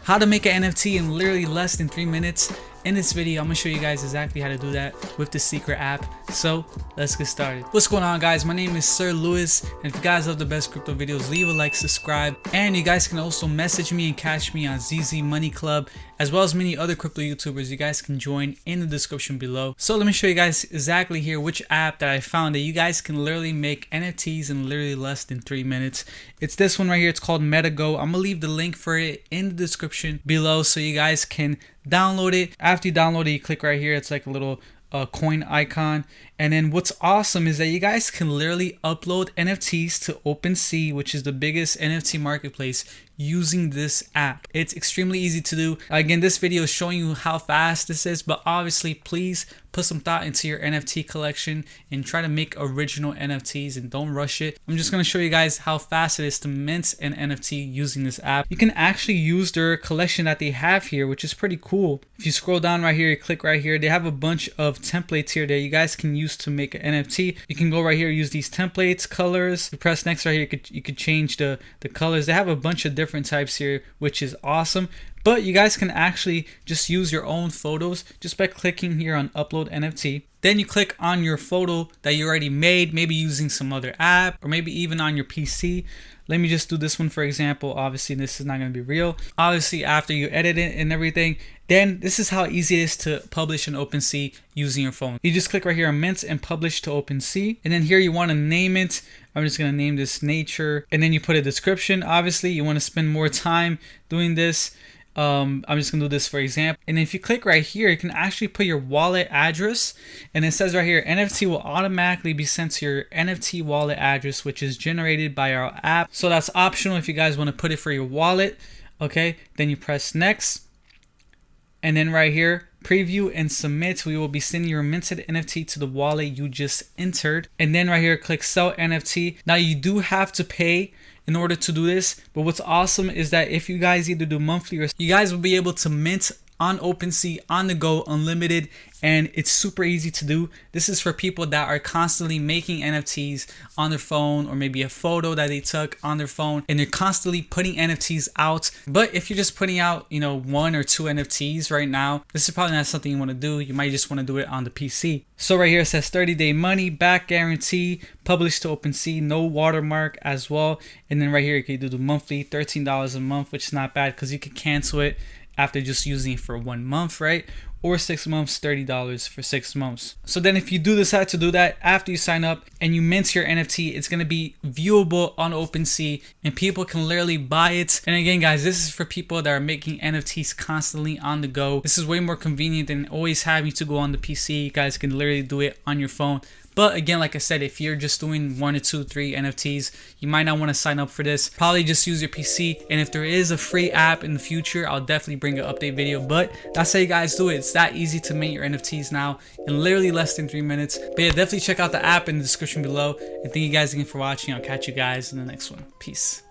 how to make an NFT in literally less than 3 minutes. In this video, I'm gonna show you guys exactly how to do that with the secret app. So let's get started. What's going on, guys? My name is Sir Lewis, and if you guys love the best crypto videos, leave a like, subscribe, and you guys can also message me and catch me on ZZ Money Club, as well as many other crypto YouTubers. You guys can join in the description below. So let me show you guys exactly here which app that I found that you guys can literally make NFTs in literally less than 3 minutes. It's this one right here. It's called MetaGo. I'm gonna leave the link for it in the description below so you guys can download it. After you download it, you click right here. It's like a little coin icon, and then what's awesome is that you guys can literally upload NFTs to OpenSea, which is the biggest NFT marketplace, using this app. It's extremely easy to do. Again, this video is showing you how fast this is, but obviously please put some thought into your NFT collection and try to make original NFTs and don't rush it. I'm just going to show you guys how fast it is to mint an NFT using this app. You can actually use their collection that they have here, which is pretty cool. If you scroll down right here, you click right here, they have a bunch of templates here that you guys can use to make an NFT. You can go right here, use these templates, colors. You press next right here, you could change the colors. They have a bunch of different types here, which is awesome. But you guys can actually just use your own photos just by clicking here on upload NFT. Then you click on your photo that you already made, maybe using some other app or maybe even on your PC. Let me just do this one for example. Obviously this is not going to be real. Obviously after you edit it and everything, then this is how easy it is to publish an OpenSea using your phone. You just click right here on mint and publish to OpenSea, and then here you want to name it. I'm just going to name this nature, and then you put a description. Obviously you want to spend more time doing this. I'm just gonna do this for example, and if you click right here, you can actually put your wallet address, and it says right here NFT will automatically be sent to your NFT wallet address, which is generated by our app. So that's optional if you guys want to put it for your wallet. Okay, then you press next, and then right here preview and submit. We will be sending your minted NFT to the wallet you just entered, and then right here click sell NFT. Now you do have to pay in order to do this, but what's awesome is that if you guys either do monthly or you guys will be able to mint on OpenSea on the go, unlimited, and it's super easy to do. This is for people that are constantly making NFTs on their phone, or maybe a photo that they took on their phone and they're constantly putting NFTs out. But if you're just putting out, you know, 1 or 2 NFTs right now, this is probably not something you want to do. You might just want to do it on the PC. So right here it says 30-day money back guarantee, published to OpenSea, no watermark as well. And then right here you can do the monthly, $13 a month, which is not bad because you can cancel it after just using it for 1 month, right? Or 6 months, $30 for 6 months. So then if you do decide to do that after you sign up and you mint your NFT, it's gonna be viewable on OpenSea and people can literally buy it. And again, guys, this is for people that are making NFTs constantly on the go. This is way more convenient than always having to go on the PC. You guys can literally do it on your phone. But again, like I said, if you're just doing 1 or 2, 3 NFTs, you might not want to sign up for this. Probably just use your PC. And if there is a free app in the future, I'll definitely bring an update video. But that's how you guys do it. It's that easy to mint your NFTs now in literally less than 3 minutes. But yeah, definitely check out the app in the description below. And thank you guys again for watching. I'll catch you guys in the next one. Peace.